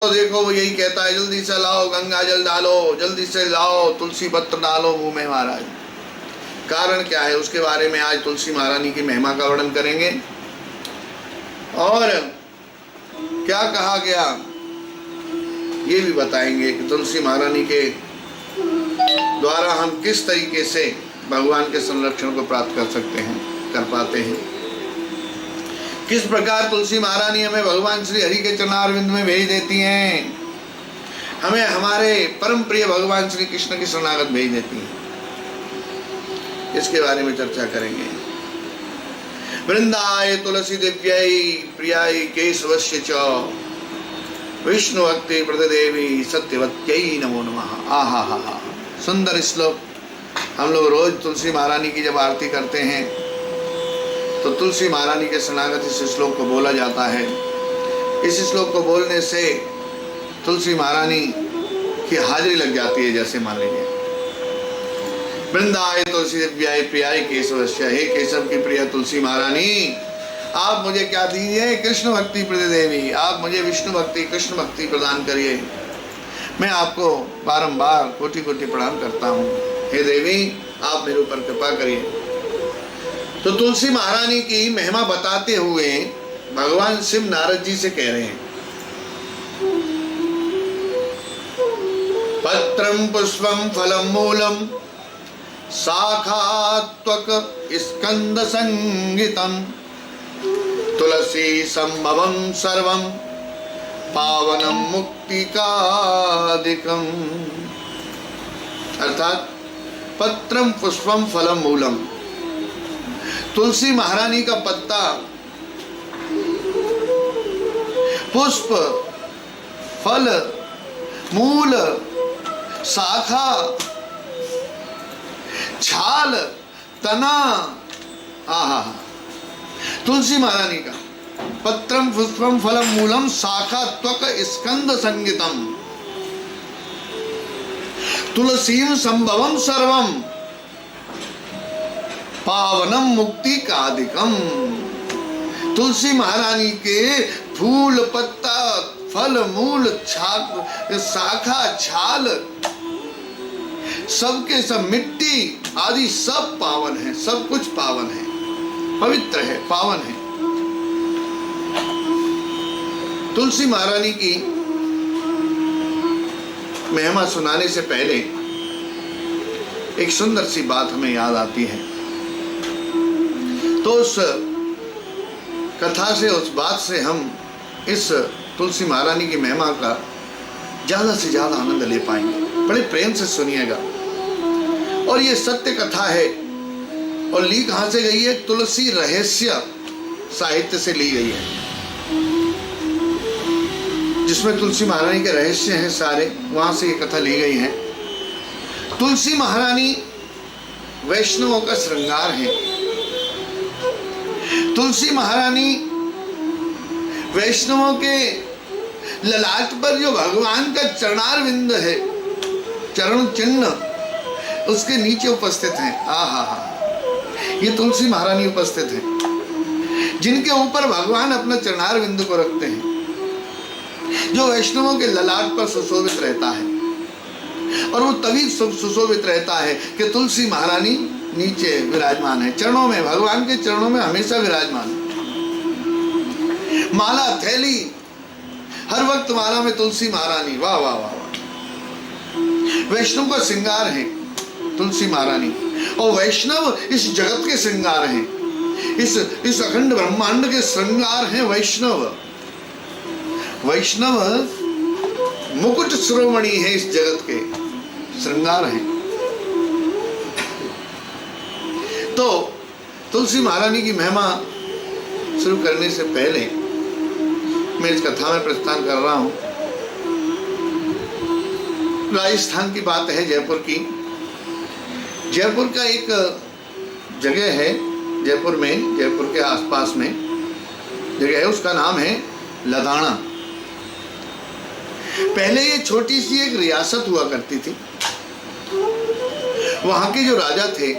तो देखो वो यही कहता है, जल्दी से लाओ गंगा जल डालो, जल्दी से लाओ तुलसी पत्र डालो मुंह में महाराज। कारण क्या है उसके बारे में आज तुलसी महारानी की महिमा का वर्णन करेंगे और क्या कहा गया ये भी बताएंगे कि तुलसी महारानी के द्वारा हम किस तरीके से भगवान के संरक्षण को प्राप्त कर सकते हैं, कर पाते हैं। किस प्रकार तुलसी महारानी हमें भगवान श्री हरि के चरणारविंद में भेज देती हैं, हमें हमारे परम प्रिय भगवान श्री कृष्ण की शरणागत भेज देती हैं, इसके बारे में चर्चा करेंगे। वृंदाय तुलसी दिव्यै प्रियाय केशवस्य च विष्णु भक्ति प्रदेवी सत्यवत्यै नमो नमः। आहा हा हा, सुंदर श्लोक। हम लोग रोज तुलसी महारानी की जब आरती करते हैं तो तुलसी महारानी के शरणागत इस श्लोक को बोला जाता है। इस श्लोक को बोलने से तुलसी महारानी की हाजिरी लग जाती है, जैसे मान लीजिए वृंदाय तुलसी दिव्याय प्रियाय केशवस्य, हे केशव की प्रिय तुलसी महारानी आप मुझे क्या दीजिए, कृष्ण भक्ति प्रदेवी, आप मुझे विष्णु भक्ति कृष्ण भक्ति प्रदान करिए। मैं आपको बारंबार कोटि कोटि प्रणाम करता हूँ, हे देवी आप मेरे ऊपर कृपा करिए। तो तुलसी महारानी की महिमा बताते हुए भगवान शिव नारद जी से कह रहे हैं, पत्रम पुष्पम फलम मूलम शाखात्वक स्कंद संगीतम तुलसी संभवम सर्वम पावनम मुक्तिकादिकम। अर्थात पत्रम पुष्पम फलम मूलम, तुलसी महारानी का पत्ता, पुष्प, फल, मूल, शाखा, छाल, तना, आहा, तुलसी महारानी का पत्रम पुष्पम फलम मूलम शाखा त्वक स्कंद संगीतम तुलसीम संभवम सर्वम पावनम मुक्ति कादिकम। तुलसी महारानी के फूल, पत्ता, फल, मूल, शाखा, छाल, सबके सब, मिट्टी आदि सब पावन है, सब कुछ पावन है, पवित्र है, पावन है। तुलसी महारानी की महिमा सुनाने से पहले एक सुंदर सी बात हमें याद आती है। तो उस कथा से, उस बात से हम इस तुलसी महारानी की महिमा का ज्यादा से ज्यादा आनंद ले पाएंगे। बड़े प्रेम से सुनिएगा। और ये सत्य कथा है और ली कहां से गई है, तुलसी रहस्य साहित्य से ली गई है, जिसमें तुलसी महारानी के रहस्य हैं सारे, वहां से ये कथा ली गई है। तुलसी महारानी वैष्णवों का श्रृंगार है। तुलसी महारानी वैष्णवों के ललाट पर जो भगवान का चरणारविंद है, चरण चिन्ह, उसके नीचे उपस्थित हैं। आहा हा, ये तुलसी महारानी उपस्थित है, जिनके ऊपर भगवान अपना चरणारविंद को रखते हैं, जो वैष्णवों के ललाट पर सुशोभित रहता है। और वो तभी सुशोभित रहता है कि तुलसी महारानी नीचे विराजमान है, चरणों में, भगवान के चरणों में हमेशा विराजमान है। माला, थैली, हर वक्त माला में तुलसी महारानी, वाह वाह वाह वाह। वैष्णव का श्रृंगार है तुलसी महारानी, और वैष्णव इस जगत के श्रृंगार हैं, इस अखंड ब्रह्मांड के श्रृंगार हैं वैष्णव। वैष्णव मुकुट शिरोमणि है, इस जगत के श्रृंगार हैं। तो तुलसी महारानी की महिमा शुरू करने से पहले मैं इस कथा में प्रस्थान कर रहा हूं। राजस्थान की बात है, जयपुर की। जयपुर का एक जगह है, जयपुर में, जयपुर के आसपास में जगह है, उसका नाम है लदाना। पहले ये छोटी सी एक रियासत हुआ करती थी। वहां के जो राजा थे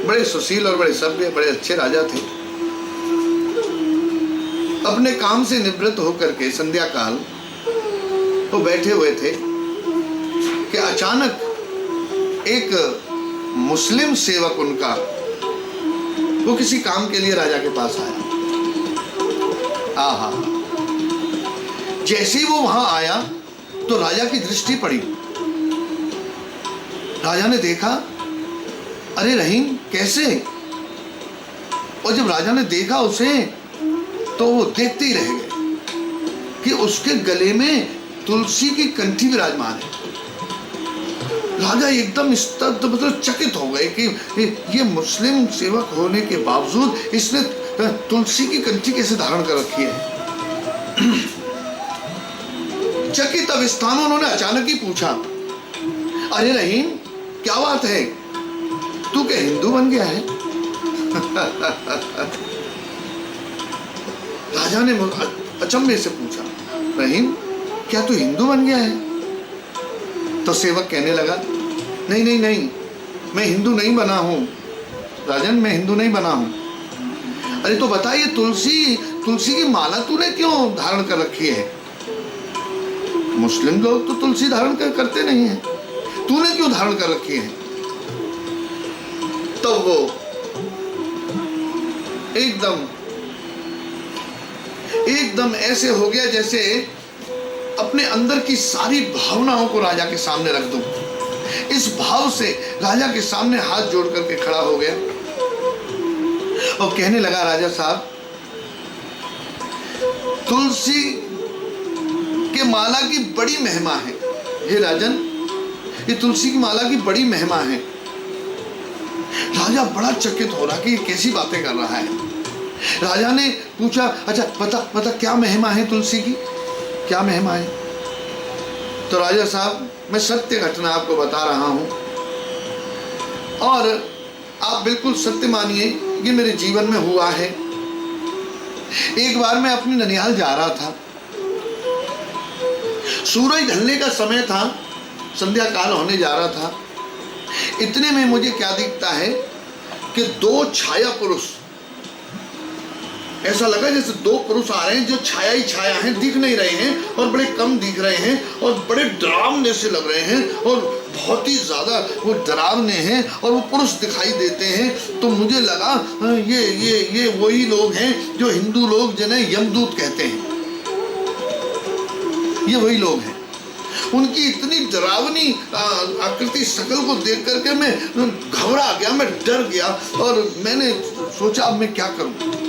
बड़े सुशील और बड़े सभ्य, बड़े अच्छे राजा थे। अपने काम से निवृत्त होकर के संध्या काल वो बैठे हुए थे कि अचानक एक मुस्लिम सेवक उनका वो किसी काम के लिए राजा के पास आया। आहा, जैसे ही वो वहां आया तो राजा की दृष्टि पड़ी। राजा ने देखा, अरे रहीम कैसे? और जब राजा ने देखा उसे तो वो देखते ही रह गए कि उसके गले में तुलसी की कंठी विराजमान है। राजा एकदम स्तब्ध, मतलब चकित हो गए कि ये मुस्लिम सेवक होने के बावजूद इसने तुलसी की कंठी कैसे धारण कर रखी है। चकित अवस्था में उन्होंने अचानक ही पूछा, अरे रहीम क्या बात है, तू क्या हिंदू बन गया है? राजा ने अचंभे से पूछा, रहीम क्या तू हिंदू बन गया है? तो सेवक कहने लगा, नहीं नहीं नहीं, मैं हिंदू नहीं बना हूं राजन, मैं हिंदू नहीं बना हूं। अरे तो बताइए, तुलसी की माला तूने क्यों धारण कर रखी है? मुस्लिम लोग तो तुलसी धारण करते नहीं है, तूने क्यों धारण कर रखी है? तब तो वो एकदम ऐसे हो गया जैसे अपने अंदर की सारी भावनाओं को राजा के सामने रख दूं। इस भाव से राजा के सामने हाथ जोड़ करके खड़ा हो गया और कहने लगा, राजा साहब, तुलसी के माला की बड़ी महिमा है। हे राजन, ये तुलसी की माला की बड़ी महिमा है। राजा बड़ा चकित हो रहा कि ये कैसी बातें कर रहा है। राजा ने पूछा, अच्छा बता क्या महिमा है तुलसी की, क्या महिमा है? तो राजा साहब, मैं सत्य घटना आपको बता रहा हूं और आप बिल्कुल सत्य मानिए, ये मेरे जीवन में हुआ है। एक बार मैं अपनी ननिहाल जा रहा था, सूरज ढलने का समय था, संध्या काल होने जा रहा था। इतने में मुझे क्या दिखता है कि दो छाया पुरुष, ऐसा लगा जैसे दो पुरुष आ रहे हैं जो छाया ही छाया हैं, दिख नहीं रहे हैं और बड़े कम दिख रहे हैं और बड़े डरावने से लग रहे हैं और बहुत ही ज्यादा वो डरावने हैं और वो पुरुष दिखाई देते हैं। तो मुझे लगा ये वही लोग हैं जो हिंदू लोग जिन्हें यमदूत कहते हैं, ये वही लोग हैं। उनकी इतनी डरावनी आकृति शकल को देख करके मैं घबरा गया, मैं डर गया और मैंने सोचा अब मैं क्या करूं।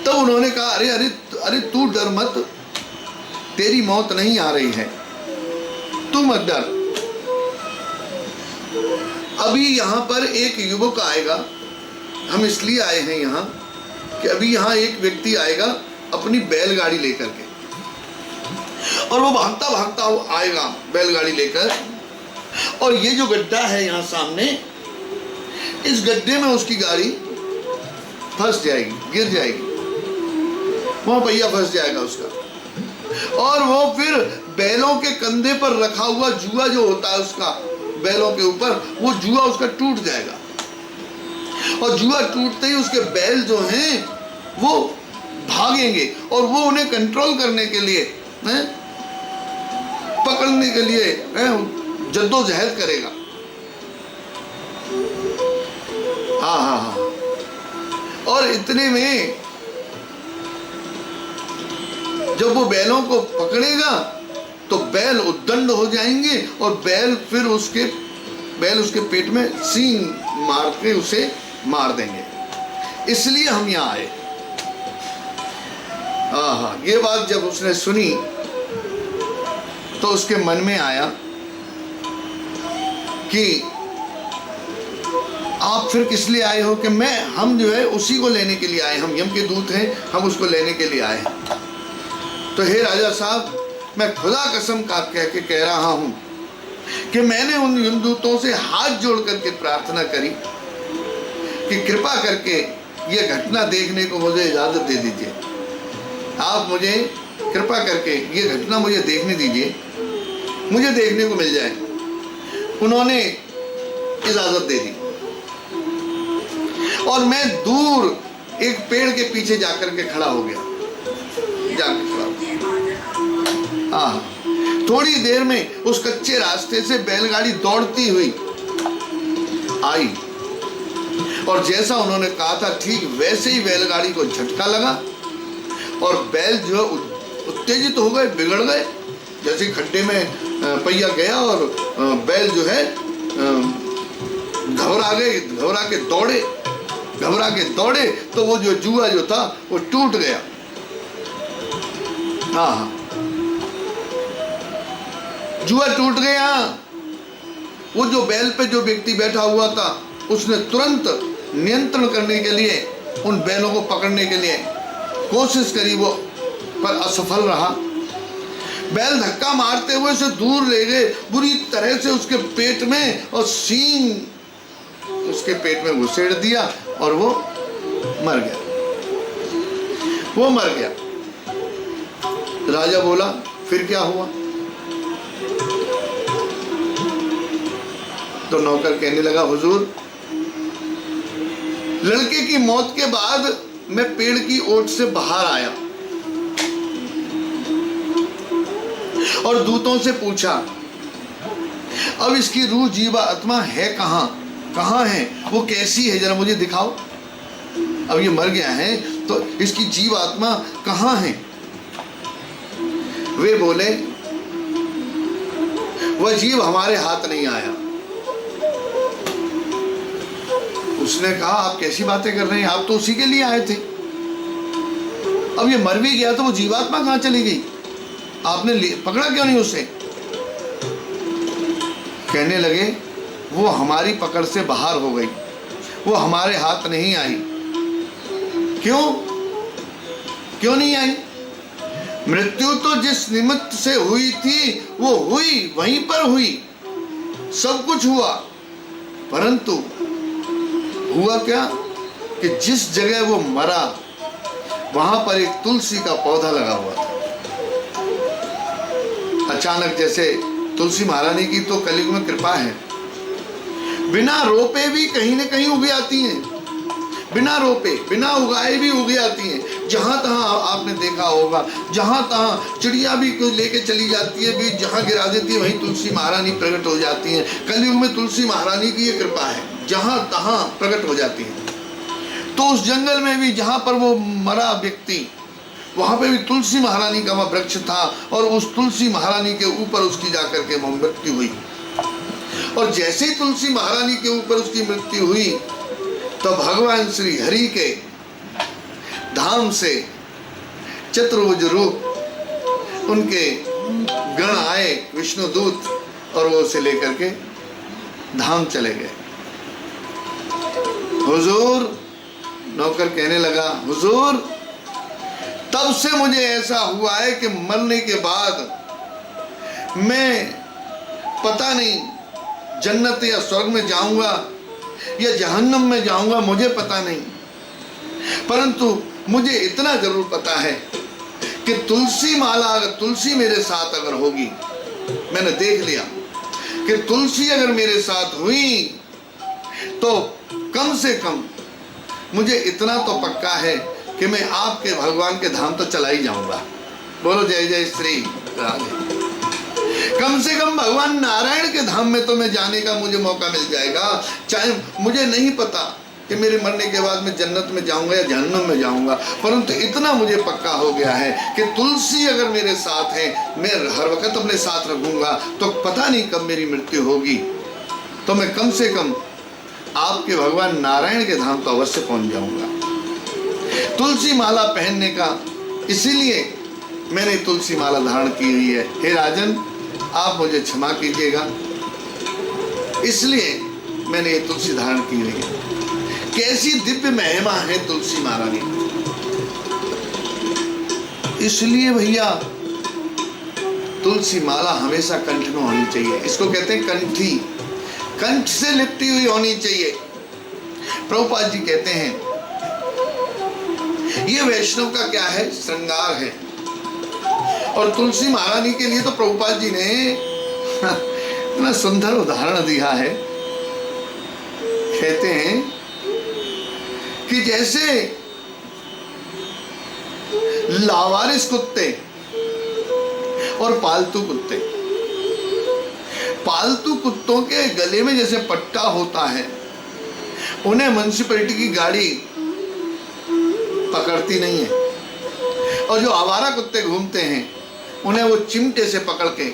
तो उन्होंने कहा, अरे तू डर मत, तेरी मौत नहीं आ रही है, तू मत डर। अभी यहाँ पर एक युवक आएगा, हम इसलिए आए हैं यहाँ कि अभी यहाँ एक व्यक्ति आएगा अपनी बैलगाड़ी लेकर के, और वो भागता भागता आएगा बैलगाड़ी लेकर, और ये जो गड्ढा है यहाँ सामने, इस गड्ढे में उसकी गाड़ी फंस जाएगी, गिर जाएगी, वहां पहिया फंस जाएगा उसका, और वो फिर बैलों के कंधे पर रखा हुआ जुआ जो होता है उसका, बैलों के ऊपर वो जुआ उसका टूट जाएगा, और जुआ टूटते ही उसके बैल जो हैं वो भागेंगे और वो उन्हें कंट्रोल करने के लिए, पकड़ने के लिए जद्दोजहद करेगा। हाँ, और इतने में जब वो बैलों को पकड़ेगा तो बैल उद्दंड हो जाएंगे और बैल उसके पेट में सींग मार के उसे मार देंगे। इसलिए हम यहाँ आए। ये बात जब उसने सुनी तो उसके मन में आया कि आप फिर किस लिए आए हो? कि हम जो है उसी को लेने के लिए आए, हम यम के दूत हैं, हम उसको लेने के लिए आए। तो हे राजा साहब, मैं खुदा कसम कह रहा हूं कि मैंने उन यमदूतों से हाथ जोड़ करके प्रार्थना करी कि कृपा करके ये घटना देखने को मुझे इजाजत दे दीजिए, आप मुझे कृपा करके ये घटना मुझे देखने दीजिए, मुझे देखने को मिल जाए। उन्होंने इजाजत दे दी और मैं दूर एक पेड़ के पीछे जाकर के खड़ा हो गया, जाकर खड़ा हो गया। हाँ, थोड़ी देर में उस कच्चे रास्ते से बैलगाड़ी दौड़ती हुई आई और जैसा उन्होंने कहा था ठीक वैसे ही बैलगाड़ी को झटका लगा और बैल जो है उत्तेजित हो गए, बिगड़ गए। जैसे खड्डे में पहिया गया और बैल जो है घबरा के दौड़े तो वो जो जुआ जो था वो टूट गया। हाँ, जुआ टूट गया। वो जो बैल पे जो व्यक्ति बैठा हुआ था उसने तुरंत नियंत्रण करने के लिए, उन बैलों को पकड़ने के लिए कोशिश करी, वो पर असफल रहा। बैल धक्का मारते हुए उसे दूर ले गए, बुरी तरह से उसके पेट में और सींग उसके पेट में घुसेड़ दिया और वो मर गया। राजा बोला फिर क्या हुआ? तो नौकर कहने लगा, हुजूर, लड़के की मौत के बाद मैं पेड़ की ओट से बाहर आया और दूतों से पूछा, अब इसकी रूह जीवा आत्मा है कहाँ है, वो कैसी है, जरा मुझे दिखाओ। अब ये मर गया है तो इसकी जीव आत्मा कहाँ है? वे बोले, वह जीव हमारे हाथ नहीं आया। उसने कहा, आप कैसी बातें कर रहे हैं, आप तो उसी के लिए आए थे। अब ये मर भी गया तो वो जीवात्मा कहाँ चली गई? आपने पकड़ा क्यों नहीं उसे? कहने लगे, वो हमारी पकड़ से बाहर हो गई, वो हमारे हाथ नहीं आई। क्यों नहीं आई? मृत्यु तो जिस निमित्त से हुई थी वो हुई, वहीं पर हुई, सब कुछ हुआ, परंतु हुआ क्या कि जिस जगह वो मरा वहां पर एक तुलसी का पौधा लगा हुआ था। अचानक, जैसे तुलसी महारानी की तो कलयुग में कृपा है, बिना रोपे भी कहीं न कहीं उग आती हैं, बिना रोपे बिना उगाए भी उग आती हैं। जहां तहां आपने देखा होगा, जहां तहां चिड़िया भी कोई लेके चली जाती है, बीज जहां गिरा देती है वहीं तुलसी महारानी प्रकट हो जाती है। कलयुग में तुलसी महारानी की ये कृपा है, जहां तहां प्रकट हो जाती है। तो उस जंगल में भी जहां पर वो मरा व्यक्ति, वहां पे भी तुलसी महारानी का वह वृक्ष था और उस तुलसी महारानी के ऊपर उसकी जाकर के मृत्यु हुई। और जैसे ही तुलसी महारानी के ऊपर उसकी मृत्यु हुई तो भगवान श्री हरि के धाम से चतुर्भुज रूप उनके गण आए, विष्णुदूत, और वो उसे लेकर के धाम चले गए। हुजूर, नौकर कहने लगा, हुजूर, तब से मुझे ऐसा हुआ है कि मरने के बाद मैं पता नहीं जन्नत या स्वर्ग में जाऊंगा या जहन्नम में जाऊंगा, मुझे पता नहीं, परंतु मुझे इतना जरूर पता है कि तुलसी माला, अगर तुलसी मेरे साथ अगर होगी, मैंने देख लिया कि तुलसी अगर मेरे साथ हुई तो कम से कम मुझे इतना तो पक्का है कि मैं आपके भगवान के धाम तो चला ही जाऊंगा। बोलो जय जय श्री राधे। कम से कम भगवान नारायण के धाम में तो मैं जाने का मुझे मौका मिल जाएगा। चाहे मुझे नहीं पता कि मेरे मरने के बाद मैं जन्नत में जाऊंगा या जहन्नम में जाऊंगा, परंतु इतना मुझे पक्का हो गया है कि तुलसी अगर मेरे साथ है, मैं हर वक्त अपने साथ रखूंगा, तो पता नहीं कब मेरी मृत्यु होगी, तो मैं कम से कम आपके भगवान नारायण के धाम तो अवश्य पहुंच जाऊंगा। तुलसी माला पहनने का इसीलिए मैंने तुलसी माला धारण की हुई है। हे राजन, आप मुझे क्षमा कीजिएगा, इसलिए मैंने ये तुलसी धारण की हुई है। कैसी दिव्य महिमा है तुलसी महारानी। इसलिए भैया तुलसी माला हमेशा कंठ में होनी चाहिए। इसको कहते हैं कंठी, कंठ से लिपटी हुई होनी चाहिए। प्रभुपाद जी कहते हैं ये वैष्णव का क्या है, श्रृंगार है। और तुलसी महारानी के लिए तो प्रभुपाद जी ने इतना सुंदर उदाहरण दिया है। कहते हैं कि जैसे लावारिस कुत्ते और पालतू कुत्ते। पालतू कुत्तों के गले में जैसे पट्टा होता है, उन्हें म्युनिसिपैलिटी की गाड़ी पकड़ती नहीं है, और जो आवारा कुत्ते घूमते हैं उन्हें वो चिमटे से पकड़ के,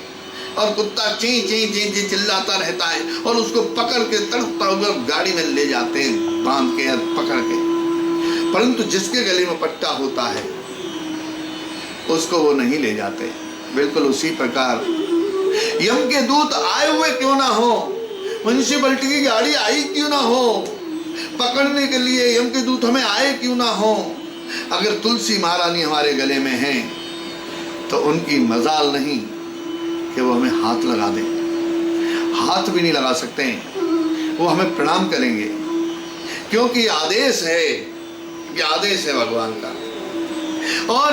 और कुत्ता ची ची ची ची चिल्लाता रहता है, और उसको पकड़ के तड़पता हुआ गाड़ी में ले जाते हैं बांध के या पकड़ के। परंतु जिसके गले में पट्टा होता है उसको वो नहीं ले जाते। बिल्कुल उसी प्रकार यम के दूत आए हुए क्यों ना हो, म्युनिसिपैलिटी की गाड़ी आई क्यों ना हो, पकड़ने के लिए यम के दूत हमें आए क्यों ना हो, अगर तुलसी महारानी हमारे गले में हैं तो उनकी मजाल नहीं कि वो हमें हाथ लगा दें। हाथ भी नहीं लगा सकते हैं, वो हमें प्रणाम करेंगे, क्योंकि आदेश है, ये आदेश है भगवान का, और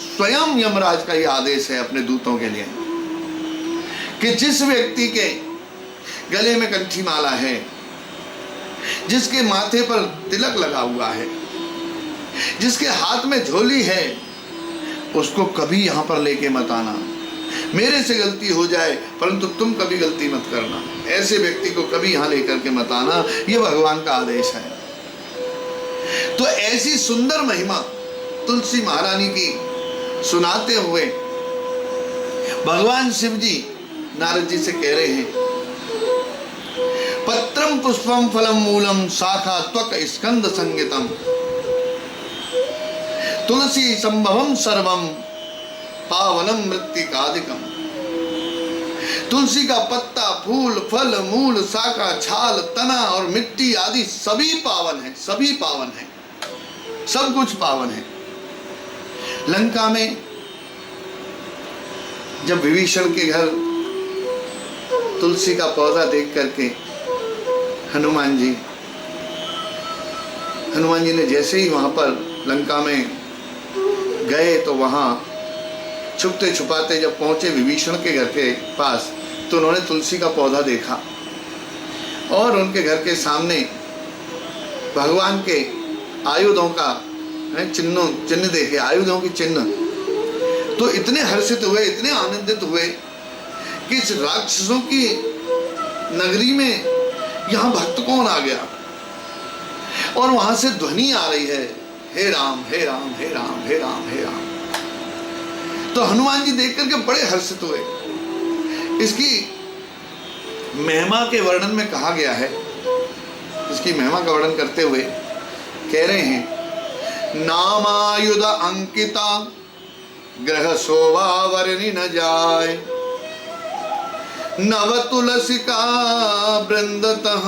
स्वयं यमराज का ये आदेश है अपने दूतों के लिए कि जिस व्यक्ति के गले में कंठी माला है, जिसके माथे पर तिलक लगा हुआ है, जिसके हाथ में झोली है, उसको कभी यहां पर लेके मत आना। मेरे से गलती हो जाए परंतु तुम कभी गलती मत करना, ऐसे व्यक्ति को कभी यहां लेकर के मत आना, यह भगवान का आदेश है। तो ऐसी सुंदर महिमा तुलसी महारानी की सुनाते हुए भगवान शिव जी नारद जी से कह रहे हैं, पत्रम पुष्पम फलम मूलम शाखा त्वक स्कंद संगीतम तुलसी संभवम सर्वम पावनम मृत्तिकादिकम। तुलसी का पत्ता, फूल, फल, मूल, शाखा, छाल, तना और मिट्टी आदि सभी पावन है, सभी पावन है, सब कुछ पावन है। लंका में जब विभीषण के घर तुलसी का पौधा देख करके हनुमान जी ने जैसे ही वहां पर लंका में गए तो वहां छुपते छुपाते जब पहुंचे विभीषण के घर के पास, तो उन्होंने तुलसी का पौधा देखा और उनके घर के सामने भगवान के आयुधों का चिन्ह देखे, आयुधों की चिन्ह, तो इतने हर्षित हुए, इतने आनंदित हुए कि इस राक्षसों की नगरी में यहाँ भक्त कौन आ गया, और वहां से ध्वनि आ रही है, हे राम हे राम हे राम हे राम हे राम। तो हनुमान जी देख करके बड़े हर्षित हुए। इसकी महिमा के वर्णन में कहा गया है, इसकी महिमा का वर्णन करते हुए कह रहे हैं, नामायुध अंकिता ग्रह शोभा वर्णि न जाय, नव तुलसी का वृंदतः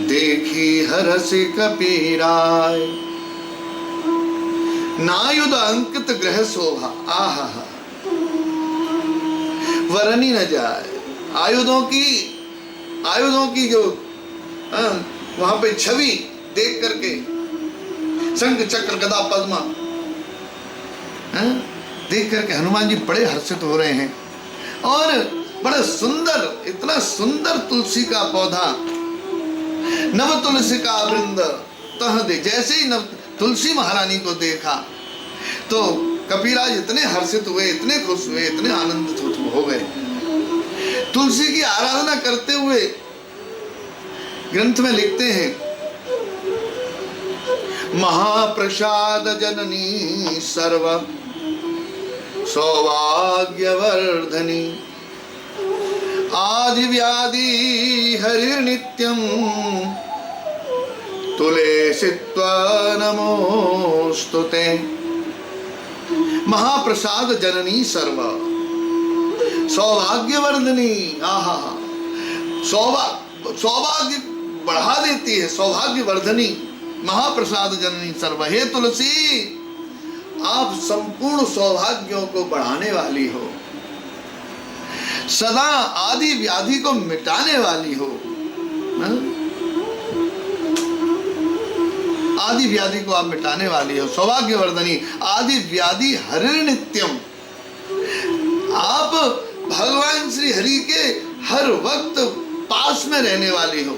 देखी हरसि कपीराय। नायुध अंकित ग्रह शोभा, आहा वर्णि न जाए। आयुधों की जो वहां पे छवि देख करके, शंख चक्र गदा पद्मा देख करके हनुमान जी बड़े हर्षित हो रहे हैं, और बड़ा सुंदर, इतना सुंदर तुलसी का पौधा, नव तुलसी का वृंद तह दे। जैसे ही नव तुलसी महारानी को देखा तो कपिराज इतने हर्षित हुए, इतने खुश हुए, इतने आनंदित हो गए। तुलसी की आराधना करते हुए ग्रंथ में लिखते हैं, महाप्रसाद जननी सर्व सौभाग्यवर्धनी, आदि व्याधि हरिर्नित्यम तुलसीत्वा नमोस्तुते। महाप्रसाद जननी सर्व सौभाग्यवर्धनी, आहा सौभाग्य बढ़ा देती है, सौभाग्यवर्धनी महाप्रसाद जननी सर्व। हे तुलसी, आप संपूर्ण सौभाग्यों को बढ़ाने वाली हो, सदा आदि व्याधि को मिटाने वाली हो, आदि व्याधि को आप मिटाने वाली हो, सौभाग्यवर्धनी, आदि व्याधि हरि नित्यम। आप भगवान श्री हरि के हर वक्त पास में रहने वाली हो,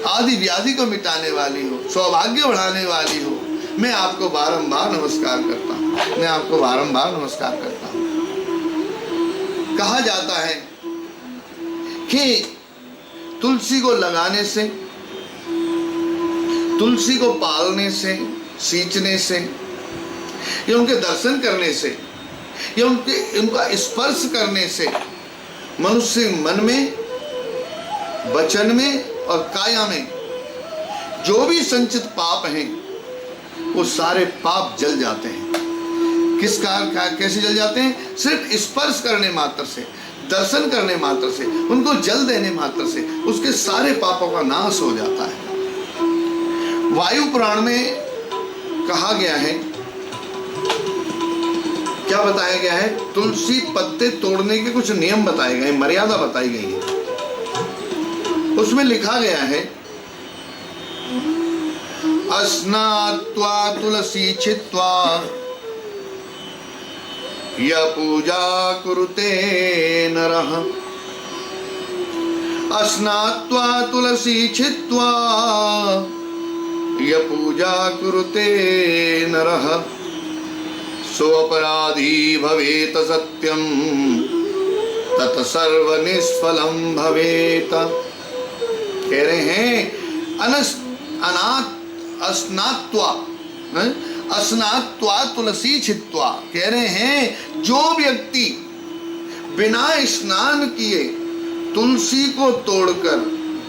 आदि व्याधि को मिटाने वाली हो, सौभाग्य बढ़ाने वाली हो, मैं आपको बारंबार नमस्कार करता हूँ, मैं आपको बारंबार नमस्कार करता हूँ। कहा जाता है कि तुलसी को लगाने से, तुलसी को पालने से, सींचने से, या उनके दर्शन करने से, या उनका स्पर्श करने से मनुष्य मन में, वचन में और काया में जो भी संचित पाप हैं वो सारे पाप जल जाते हैं। किस कारण, कैसे जल जाते हैं? सिर्फ स्पर्श करने मात्र से, दर्शन करने मात्र से, उनको जल देने मात्र से उसके सारे पापों का नाश हो जाता है। वायु पुराण में कहा गया है, क्या बताया गया है? तुलसी पत्ते तोड़ने के कुछ नियम बताए गए, मर्यादा बताई गई है। उसमें लिखा गया है, अस्नात्वा तुलसी छित्त्वा य पूजा कुरुते नरः। अस्नात्वा तुलसी छित्त्वा य पूजा कुरुते नरः सोऽपराधी भवेत सत्यं तत् सर्व निष्फलं भवेत। कह रहे हैं अस्नात्वा तुलसी छित्त्वा, कह रहे हैं जो व्यक्ति बिना स्नान किए तुलसी को तोड़कर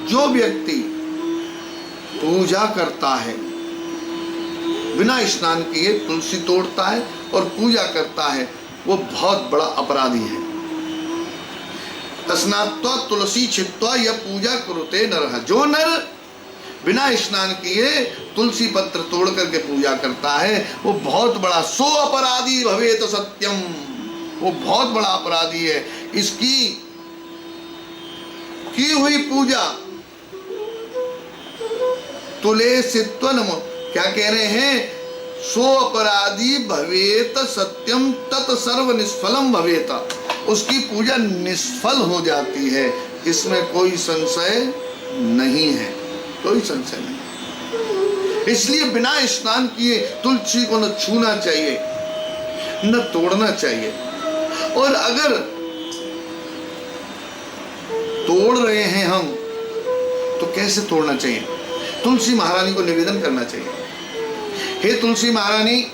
जो व्यक्ति पूजा करता है, बिना स्नान किए तुलसी तोड़ता है और पूजा करता है, वो बहुत बड़ा अपराधी है। अस्नात्वा तुलसी छित्त्वा यह पूजा कुरुते नरः, जो नर बिना स्नान किए तुलसी पत्र तोड़ करके पूजा करता है वो बहुत बड़ा, सो अपराधी भवेत सत्यम, वो बहुत बड़ा अपराधी है। इसकी की हुई पूजा तुलेसित्व नमो, क्या कह रहे हैं? सो अपराधी भवेत सत्यम तत् सर्व निष्फलम भवेत, उसकी पूजा निष्फल हो जाती है, इसमें कोई संशय नहीं है, कोई संशय नहीं। इसलिए बिना स्नान किए तुलसी को न छूना चाहिए न तोड़ना चाहिए। और अगर तोड़ रहे हैं हम तो कैसे तोड़ना चाहिए? तुलसी महारानी को निवेदन करना चाहिए, हे तुलसी महारानी,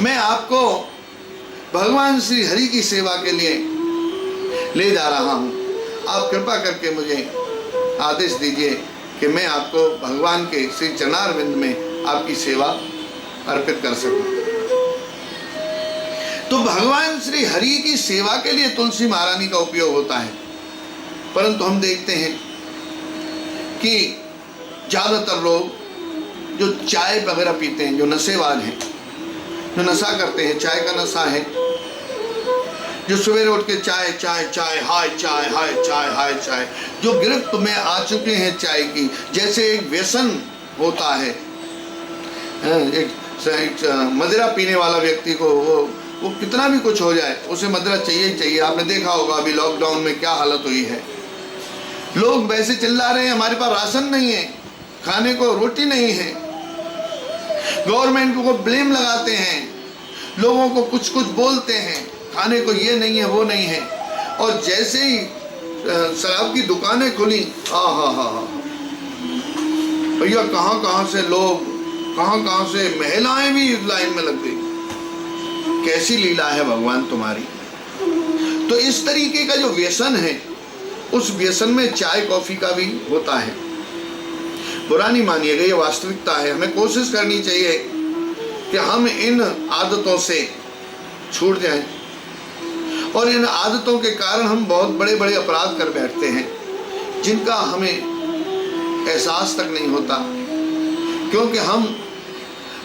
मैं आपको भगवान श्री हरि की सेवा के लिए ले जा रहा हूँ, आप कृपा करके मुझे आदेश दीजिए कि मैं आपको भगवान के श्री चरणारविंद में आपकी सेवा अर्पित कर सकूं। तो भगवान श्री हरि की सेवा के लिए तुलसी महारानी का उपयोग होता है। परंतु हम देखते हैं कि ज़्यादातर लोग जो चाय वगैरह पीते हैं, जो नशेबाज हैं, जो नशा करते हैं, चाय का नशा है, जो सवेरे उठ के चाय चाय चाय हाय चाय हाय चाय हाय चाय, जो गिरफ्त में आ चुके हैं चाय की, जैसे एक व्यसन होता है। एक मदिरा पीने वाला व्यक्ति को वो कितना भी कुछ हो जाए उसे मदिरा चाहिए ही चाहिए। आपने देखा होगा अभी लॉकडाउन में क्या हालत हुई है, लोग वैसे चिल्ला रहे हैं हमारे पास राशन नहीं है, खाने को रोटी नहीं है, गवर्नमेंट को ब्लेम लगाते हैं, लोगों को कुछ कुछ बोलते हैं, खाने को ये नहीं है वो नहीं है। और जैसे ही शराब की दुकानें खुली, भैया कहाँ से लोग, कहाँ से महिलाएं भी लाइन में लग गई। कैसी लीला है भगवान तुम्हारी। तो इस तरीके का जो व्यसन है, उस व्यसन में चाय कॉफी का भी होता है। बुरा नहीं मानिएगा, ये वास्तविकता है। हमें कोशिश करनी चाहिए कि हम इन आदतों से छूट जाएं, और इन आदतों के कारण हम बहुत बड़े बड़े अपराध कर बैठते हैं जिनका हमें एहसास तक नहीं होता, क्योंकि हम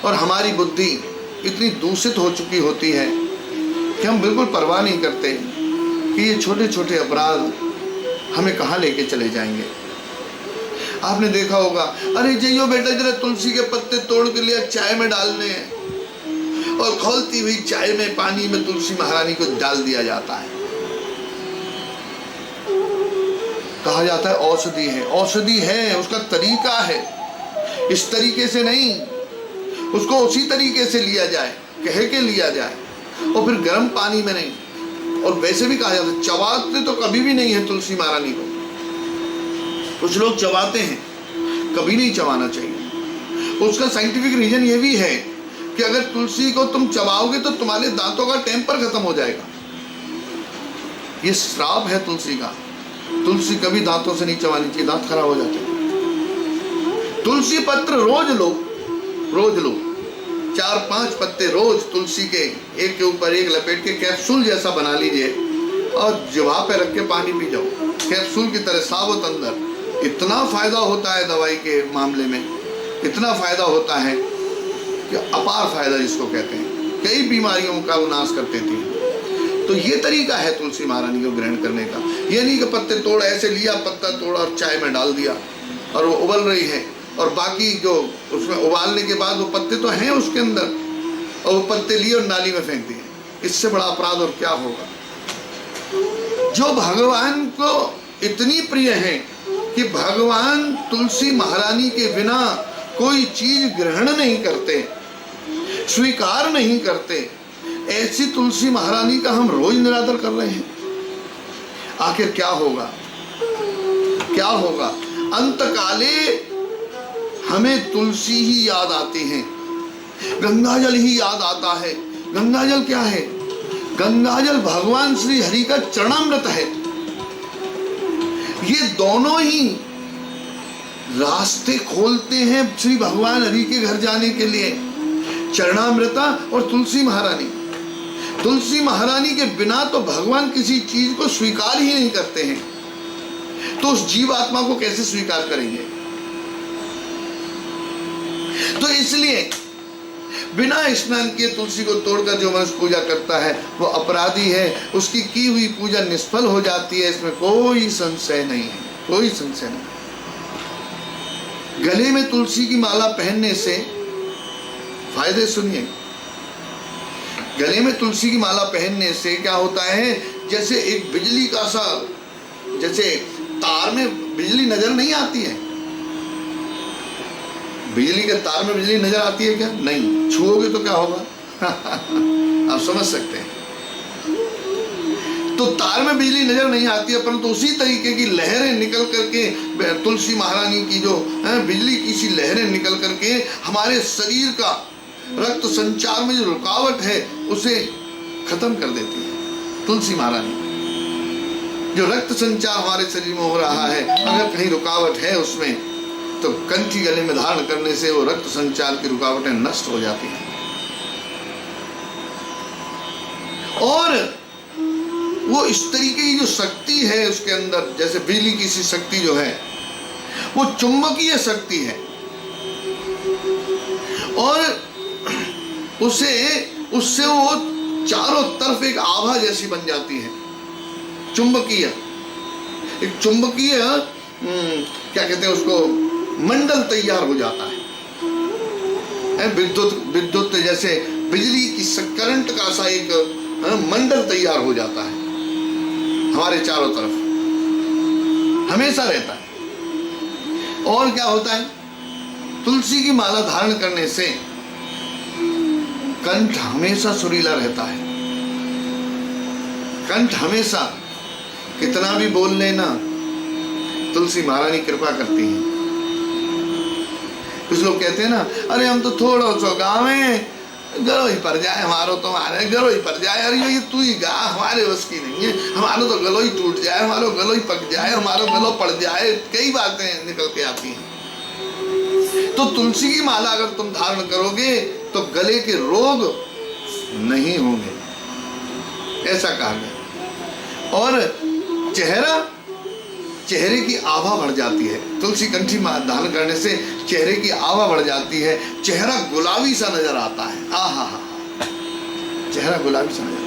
और हमारी बुद्धि इतनी दूषित हो चुकी होती है कि हम बिल्कुल परवाह नहीं करते कि ये छोटे छोटे अपराध हमें कहाँ लेके चले जाएंगे। आपने देखा होगा, अरे जइयो बेटा जरा तुलसी के पत्ते तोड़ के लिए चाय में डालने हैं, और खौलती हुई चाय में पानी में तुलसी महारानी को डाल दिया जाता है। कहा जाता है औषधि है, औषधि है, उसका तरीका है, इस तरीके से नहीं। उसको उसी तरीके से लिया जाए, कह के लिया जाए, और फिर गर्म पानी में नहीं। और वैसे भी कहा जाता है चबाते तो कभी भी नहीं है तुलसी महारानी को। कुछ लोग चबाते हैं, कभी नहीं चबाना चाहिए। उसका साइंटिफिक रीजन ये भी है कि अगर तुलसी को तुम चबाओगे तो तुम्हारे दांतों का टेम्पर खत्म हो जाएगा। ये श्राप है तुलसी का। तुलसी कभी दांतों से नहीं चबानी चाहिए, दांत खराब हो जाते हैं। तुलसी पत्र रोज लो, रोज लो, 4-5 पत्ते रोज तुलसी के एक ऊपर एक लपेट के कैप्सूल जैसा बना लीजिए और जिह्वा पे रख के पानी पी जाओ, कैप्सूल की तरह साबुत अंदर। इतना फायदा होता है दवाई के मामले में, इतना फायदा होता है कि अपार फायदा जिसको कहते हैं, कई बीमारियों का वो नाश कर देती है। तो ये तरीका है तुलसी महारानी को ग्रहण करने का। ये नहीं कि पत्ते तोड़, ऐसे लिया पत्ता तोड़ा और चाय में डाल दिया और वो उबल रही है, और बाकी जो उसमें उबालने के बाद वो पत्ते तो हैं उसके अंदर, और वो पत्ते लिए और नाली में फेंक दिए। इससे बड़ा अपराध और क्या होगा। जो भगवान को इतनी प्रिय है कि भगवान तुलसी महारानी के बिना कोई चीज ग्रहण नहीं करते, स्वीकार नहीं करते, ऐसी तुलसी महारानी का हम रोज निरादर कर रहे हैं। आखिर क्या होगा, क्या होगा। अंत काले हमें तुलसी ही याद आती है, गंगाजल ही याद आता है। गंगाजल क्या है? गंगाजल भगवान श्री हरि का चरणामृत है। ये दोनों ही रास्ते खोलते हैं श्री भगवान हरि के घर जाने के लिए, चरणामृता और तुलसी महारानी। तुलसी महारानी के बिना तो भगवान किसी चीज को स्वीकार ही नहीं करते हैं, तो उस जीवात्मा को कैसे स्वीकार करेंगे। तो इसलिए बिना स्नान किए तुलसी को तोड़कर जो मनुष्य पूजा करता है वो अपराधी है, उसकी की हुई पूजा निष्फल हो जाती है। इसमें कोई संशय नहीं है, कोई संशय नहीं। गले में तुलसी की माला पहनने से फायदे सुनिए। गले में तुलसी की माला पहनने से क्या होता है, जैसे एक बिजली का सा, जैसे तार में बिजली नजर नहीं आती है, बिजली के तार में बिजली नजर आती है क्या? नहीं। छुओगे तो क्या होगा आप समझ सकते हैं। तो तार में बिजली नजर नहीं आती है, परंतु उसी तरीके की लहरें निकल करके तुलसी महारानी की जो बिजली की सी लहरें निकल करके हमारे शरीर का रक्त संचार में जो रुकावट है उसे खत्म कर देती है। तुलसी महारानी जो रक्त संचार हमारे शरीर में हो रहा है, अगर कहीं रुकावट है उसमें, तो कंठी गले में धारण करने से वो रक्त संचार की रुकावटें नष्ट हो जाती हैं। और वो इस तरीके की जो शक्ति है उसके अंदर, जैसे बिजली की सी शक्ति जो है वो चुंबकीय शक्ति है, और उससे वो चारों तरफ एक आभा जैसी बन जाती है। चुंबकीय, एक चुंबकीय क्या कहते हैं उसको, मंडल तैयार हो जाता है। विद्युत जैसे बिजली की करंट का सा एक मंडल तैयार हो जाता है हमारे चारों तरफ, हमेशा रहता है। और क्या होता है, तुलसी की माला धारण करने से कंठ हमेशा सुरीला रहता है। कंठ हमेशा, कितना भी बोल लेना, तुलसी महारानी कृपा करती है। कुछ लोग कहते हैं ना, अरे हम तो थोड़ा सा गावे, गलो ही पर जाए हमारो, तो हमारे गलो ही पर जाए, अरे ये तू ही गा, हमारे बस की नहीं है, हमारा तो गलो ही टूट जाए, हमारा गलो ही पक जाए, हमारा गलो पड़ जाए, कई बातें निकल के आती हैं। तो तुलसी की माला अगर तुम धारण करोगे तो गले के रोग नहीं होंगे, ऐसा कहा गया। और चेहरे की आभा बढ़ जाती है। तुलसी कंठी धारण करने से चेहरे की आभा बढ़ जाती है, चेहरा गुलाबी सा नजर आता है। आहा, चेहरा गुलाबी सा नजर।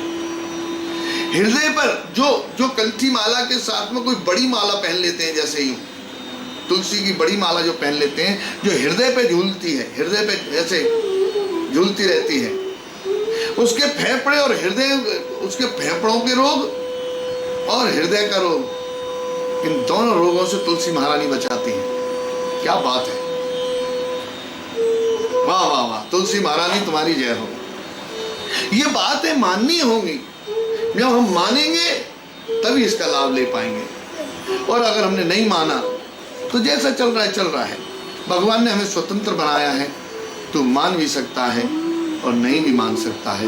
हृदय पर जो कंठी माला के साथ में कोई बड़ी माला पहन लेते हैं, जैसे ही तुलसी की बड़ी माला जो पहन लेते हैं, जो हृदय पे झूलती है, हृदय पे जैसे झूलती रहती है, उसके फेफड़े और हृदय, उसके फेफड़ों के रोग और हृदय का रोग, इन दोनों रोगों से तुलसी महारानी बचाती है। क्या बात है। वाह वाह वाह, तुलसी महारानी तुम्हारी जय हो। ये बातें माननी होंगी, जब हम मानेंगे तभी इसका लाभ ले पाएंगे। और अगर हमने नहीं माना तो जैसा चल रहा है चल रहा है। भगवान ने हमें स्वतंत्र बनाया है, तू मान भी सकता है और नहीं भी मान सकता है।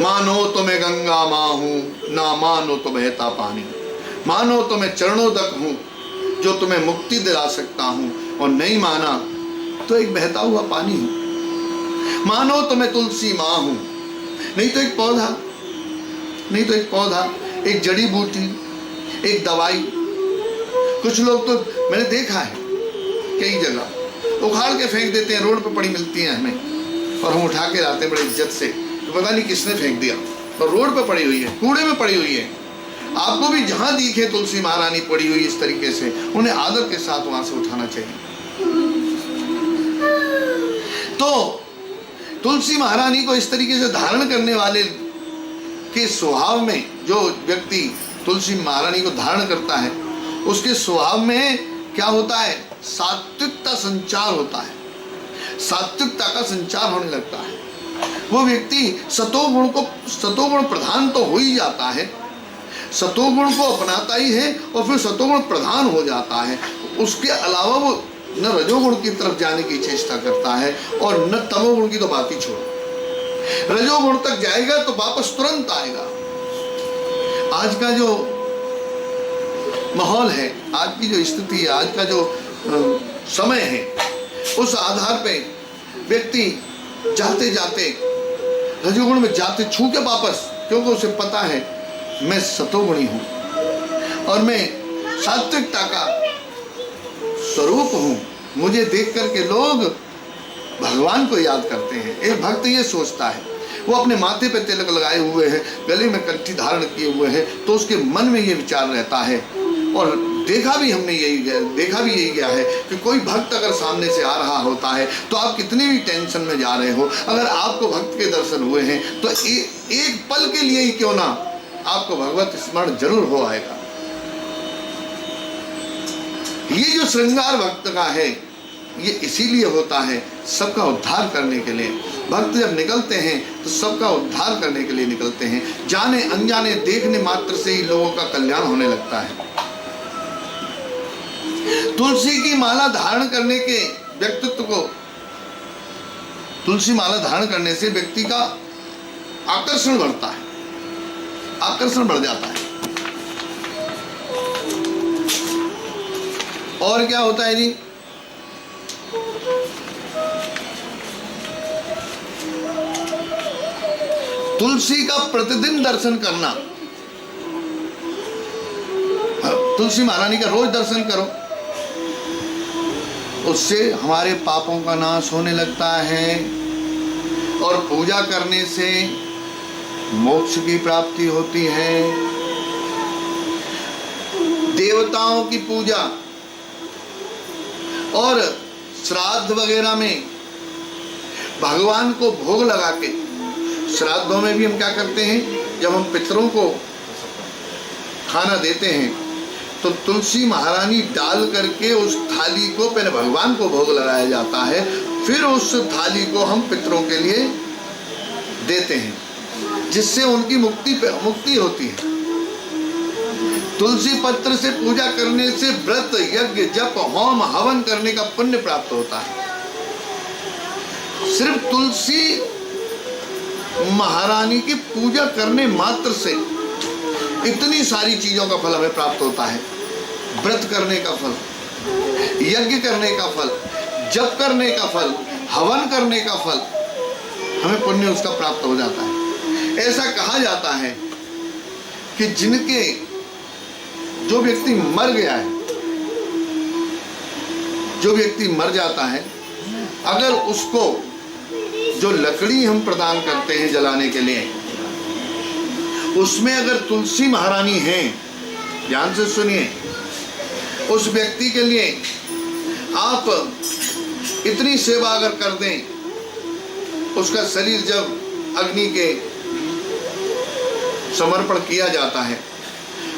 मानो तो मैं गंगा माँ हूँ, ना मानो तो बहता पानी। मानो तो मैं चरणोदक हूँ जो तुम्हें मुक्ति दिला सकता हूँ, और नहीं माना तो एक बहता हुआ पानी हूँ। मानो तो मैं तुलसी माँ हूँ, नहीं तो एक पौधा, नहीं तो एक पौधा, एक जड़ी बूटी, एक दवाई। कुछ लोग तो मैंने देखा है कई जगह उखाड़ के फेंक देते हैं, रोड पर पड़ी मिलती हैं हमें और हम उठा के लाते हैं बड़ी इज्जत से, तो पता नहीं किसने फेंक दिया, और रोड पर पड़ी हुई है, कूड़े में पड़ी हुई है। आपको भी जहां दिखे तुलसी महारानी पड़ी हुई इस तरीके से, उन्हें आदर के साथ वहां से उठाना चाहिए। तो तुलसी महारानी को इस तरीके से धारण करने वाले के स्वभाव में, जो व्यक्ति तुलसी महारानी को धारण करता है उसके स्वभाव में क्या होता है, सात्विकता संचार होता है, सात्विकता का संचार होने लगता है। वो व्यक्ति सतोगुण प्रधान तो हो ही जाता है, सतोगुण को अपनाता ही है और फिर सतोगुण प्रधान हो जाता है। उसके अलावा वो न रजोगुण की तरफ जाने की चेष्टा करता है और न तमोगुण की तो बात ही छोड़ो। रजोगुण तक जाएगा तो वापस तुरंत आएगा। आज का जो माहौल है, आज की जो स्थिति है, आज का जो समय है, उस आधार पे व्यक्ति जाते जाते रजोगुण में जाते छू के वापस, क्योंकि उसे पता है मैं सतोगुणी हूं और मैं सात्विकता का स्वरूप हूं। मुझे देख करके लोग भगवान को याद करते हैं। एक भक्त ये सोचता है, वो अपने माथे पे तिलक लगाए हुए है, गले में कंठी धारण किए हुए है, तो उसके मन में ये विचार रहता है। और देखा भी यही गया है कि कोई भक्त अगर सामने से आ रहा होता है तो आप कितनी भी टेंशन में जा रहे हो, अगर आपको भक्त के दर्शन हुए हैं तो एक पल के लिए ही क्यों ना आपको भगवत स्मरण जरूर हो आएगा। ये जो श्रृंगार भक्त का है ये इसीलिए होता है, सबका उद्धार करने के लिए। भक्त जब निकलते हैं तो सबका उद्धार करने के लिए निकलते हैं। जाने अनजाने देखने मात्र से ही लोगों का कल्याण होने लगता है। तुलसी की माला धारण करने के व्यक्तित्व को, तुलसी माला धारण करने से व्यक्ति का आकर्षण बढ़ता है, आकर्षण बढ़ जाता है। और क्या होता है जी, तुलसी का प्रतिदिन दर्शन करना, तुलसी महारानी का रोज दर्शन करो, उससे हमारे पापों का नाश होने लगता है और पूजा करने से मोक्ष की प्राप्ति होती है। देवताओं की पूजा और श्राद्ध वगैरह में भगवान को भोग लगा के, श्राद्धों में भी हम क्या करते हैं, जब हम पितरों को खाना देते हैं तो तुलसी महारानी डाल करके उस थाली को पहले भगवान को भोग लगाया जाता है, फिर उस थाली को हम पितरों के लिए देते हैं, जिससे उनकी मुक्ति होती है। तुलसी पत्र से पूजा करने से व्रत, यज्ञ, जप, होम, हवन करने का पुण्य प्राप्त होता है। सिर्फ तुलसी महारानी की पूजा करने मात्र से इतनी सारी चीजों का फल हमें प्राप्त होता है। व्रत करने का फल, यज्ञ करने का फल, जप करने का फल, हवन करने का फल, हमें पुण्य उसका प्राप्त हो जाता है। ऐसा कहा जाता है कि जिनके, जो व्यक्ति मर गया है, जो व्यक्ति मर जाता है, अगर उसको जो लकड़ी हम प्रदान करते हैं जलाने के लिए, उसमें अगर तुलसी महारानी है, ध्यान से सुनिए, उस व्यक्ति के लिए आप इतनी सेवा अगर कर दें, उसका शरीर जब अग्नि के समर्पण किया जाता है,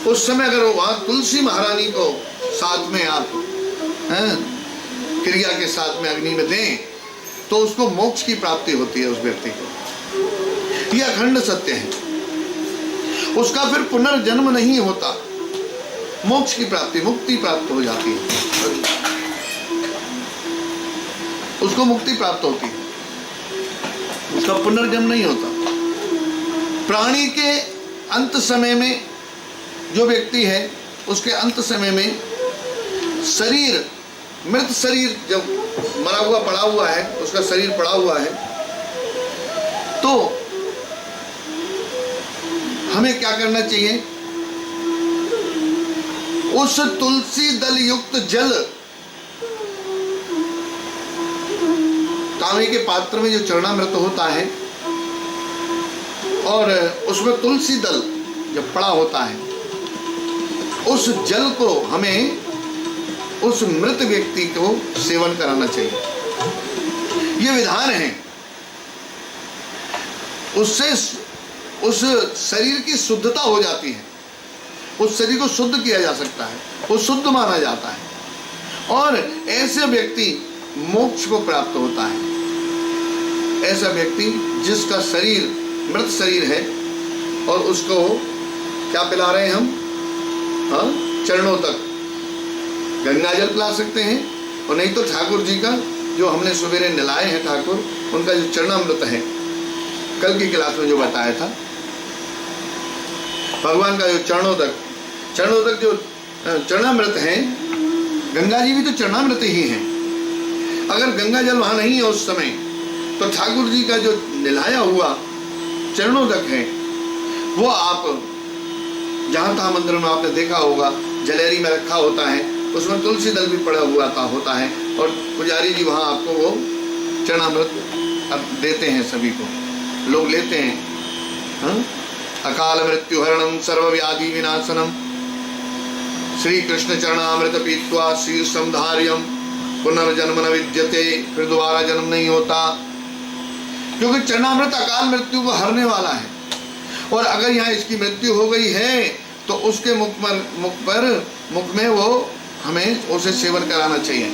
उस समय अगर वहाँ तुलसी महारानी को साथ में आप क्रिया के साथ में अग्नि में दें, तो उसको मोक्ष की प्राप्ति होती है उस व्यक्ति को। यह अखंड सत्य है। उसका फिर पुनर्जन्म नहीं होता, मोक्ष की प्राप्ति, मुक्ति प्राप्त हो जाती है, उसको मुक्ति प्राप्त होती है, उसका पुनर्जन्म नहीं होता। प्राणी के अंत समय में जो व्यक्ति है, उसके अंत समय में शरीर, मृत शरीर जब मरा हुआ पड़ा हुआ है, उसका शरीर पड़ा हुआ है, तो हमें क्या करना चाहिए? उस तुलसी दल युक्त जल, तांबे के पात्र में जो चरणामृत होता है और उसमें तुलसी दल जब पड़ा होता है, उस जल को हमें उस मृत व्यक्ति को सेवन कराना चाहिए। ये विधान है। उससे उस शरीर की शुद्धता हो जाती है, उस शरीर को शुद्ध किया जा सकता है, वो शुद्ध माना जाता है और ऐसे व्यक्ति मोक्ष को प्राप्त होता है। ऐसा व्यक्ति जिसका शरीर मृत शरीर है और उसको क्या पिला रहे हैं हम? चरणों तक गंगा जल पिला सकते हैं, और नहीं तो ठाकुर जी का जो हमने सवेरे नहलाए हैं, ठाकुर उनका जो चरणामृत है, कल की क्लास में जो बताया था, भगवान का जो चरणों तक जो चरणामृत है, गंगा जी भी तो चरणामृत ही हैं। अगर गंगा जल वहाँ नहीं है उस समय, तो ठाकुर जी का जो नहलाया हुआ चरणों तक है, वो आप जहाँ तहाँ मंदिर में आपने देखा होगा जलेरी में रखा होता है, उसमें तुलसी दल भी पड़ा हुआ होता है और पुजारी जी वहाँ आपको वो चरणामृत देते हैं, सभी को लोग लेते हैं। अकाल मृत्यु हरणम सर्व व्याधि विनाशनम श्री कृष्ण चरणामृत पीत्वा श्री समधार्यम पुनर्जन्म न विद्यते, फिर दोबारा जन्म नहीं होता, क्योंकि चरणामृत अकाल मृत्यु को हरने वाला है। और अगर यहाँ इसकी मृत्यु हो गई है तो उसके मुख में वो हमें उसे सेवन कराना चाहिए,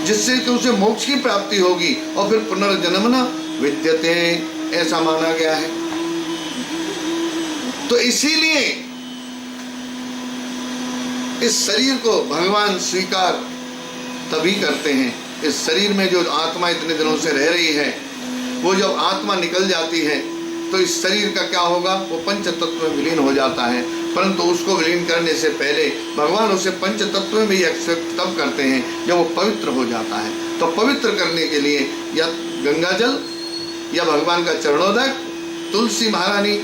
जिससे कि उसे मोक्ष की प्राप्ति होगी और फिर पुनर्जन्म न विद्यते, ऐसा माना गया है। तो इसीलिए इस शरीर को भगवान स्वीकार तभी करते हैं। इस शरीर में जो आत्मा इतने दिनों से रह रही है, वो जब आत्मा निकल जाती है तो इस शरीर का क्या होगा? वो पंच तत्व में विलीन हो जाता है। परंतु उसको विलीन करने से पहले भगवान उसे पंच तत्व में भी एक्सेप्ट तब करते हैं जब वो पवित्र हो जाता है। तो पवित्र करने के लिए या गंगा जल या भगवान का चरणोदक, तुलसी महारानी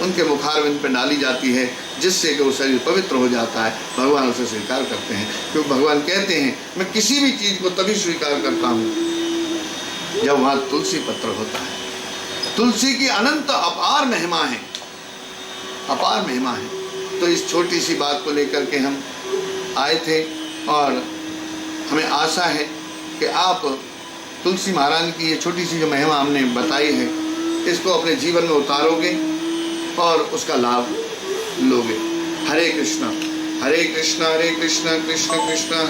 उनके मुखारविंद पर डाली जाती है, जिससे कि वो शरीर पवित्र हो जाता है। भगवान उसे स्वीकार करते हैं, क्योंकि भगवान कहते हैं मैं किसी भी चीज़ को तभी स्वीकार करता हूँ जब वहाँ तुलसी पत्र होता है। तुलसी की अनंत अपार महिमा है, अपार महिमा है। तो इस छोटी सी बात को लेकर के हम आए थे और हमें आशा है कि आप तुलसी महारानी की ये छोटी सी जो महिमा हमने बताई है, इसको अपने जीवन में उतारोगे और उसका लाभ लोगे। हरे कृष्णा हरे कृष्णा कृष्ण कृष्ण